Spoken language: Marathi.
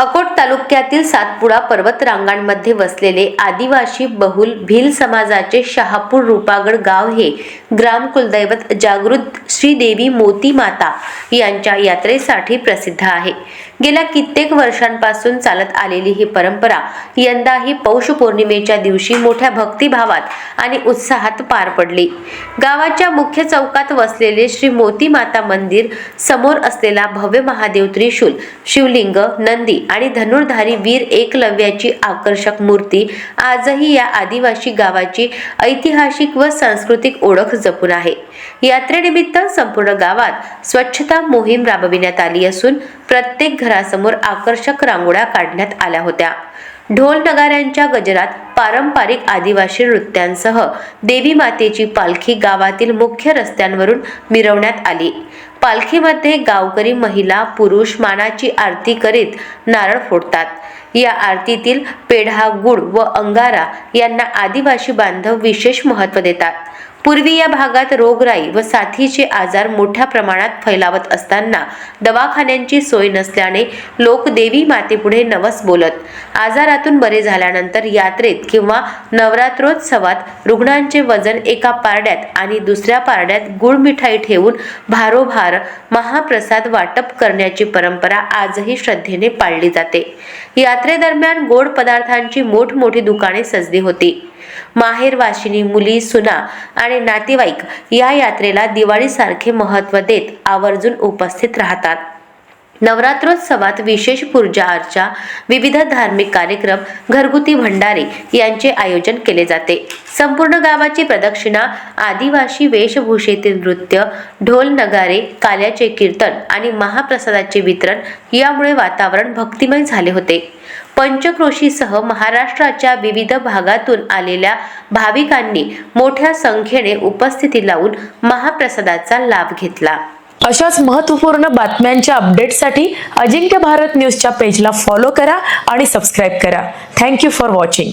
अकोट तालुक्यातील सातपुडा पर्वत रांगांमध्ये वसलेले आदिवासी बहुल भिल समाजाचे शहापूर रूपागड गाव हे ग्राम कुलदैवत जागृत श्री देवी मोती माता यांच्या यात्रेसाठी प्रसिद्ध आहे। गेल्या कित्येक वर्षांपासून चालत आलेली ही परंपरा यंदाही पौष पौर्णिमेच्या दिवशी मोठ्या भक्तिभावात आणि उत्साहात पार पडली। गावाच्या मुख्य चौकात वसलेले श्री मोती माता मंदिर समोर असलेला भव्य महादेव त्रिशूल, शिवलिंग, नंदी आणि धनुर्धारी वीर एकलव्याची आकर्षक मूर्ती आजही या आदिवासी गावाची ऐतिहासिक व सांस्कृतिक ओळख जपून आहे। यात्रेनिमित्त संपूर्ण गावात स्वच्छता मोहीम राबविण्यात आली असून प्रत्येक घरासमोर आकर्षक रांगोळ्या काढण्यात आल्या होत्या। ढोल नगाऱ्यांच्या गजरात पारंपरिक आदिवासी नृत्यांसह देवी मातेची पालखी गावातील मुख्य रस्त्यांवरून मिरवण्यात आली। पालखीमध्ये गावकरी महिला पुरुष मानाची आरती करीत नारळ फोडतात। या आरतीतील पेढा, गुड व अंगारा यांना आदिवासी बांधव विशेष महत्त्व देतात। पूर्वी या भागात रोगराई व साथीचे आजार मोठ्या प्रमाणात फैलावत असताना दवाखान्यांची सोय नसल्याने लोक देवी मातेपुढे नवस बोलत आजारातून बरे झाल्यानंतर यात्रेत किंवा नवरात्रोत्सवात रुग्णांचे वजन एका पारड्यात आणि दुसऱ्या पारड्यात गुळ मिठाई ठेवून भारोभार महाप्रसाद वाटप करण्याची परंपरा आजही श्रद्धेने पाळली जाते। यात्रेदरम्यान गोड पदार्थांची मोठमोठी दुकाने सजली होती। माहेरवाशिनी, मुली, सुना आणि नातेवाईक या यात्रेला दिवाळीसारखे महत्त्व देत आवर्जून उपस्थित राहतात। नवरात्रोत्सवात विशेष पूजा अर्चा, विविध धार्मिक कार्यक्रम, घरगुती भंडारे यांचे आयोजन केले जाते। संपूर्ण गावाची प्रदक्षिणा, आदिवासी वेशभूषेतील नृत्य, ढोल नगारे, काल्याचे कीर्तन आणि महाप्रसादाचे वितरण यामुळे वातावरण भक्तिमय झाले होते। पंचक्रोशीसह महाराष्ट्राच्या विविध भागातून आलेल्या भाविकांनी मोठ्या संख्येने उपस्थिती लावून महाप्रसादाचा लाभ घेतला। अशाच महत्त्वपूर्ण बातम्यांच्या अपडेटसाठी अजिंक्य भारत न्यूजच्या पेजला फॉलो करा आणि सबस्क्राईब करा। Thank you for watching.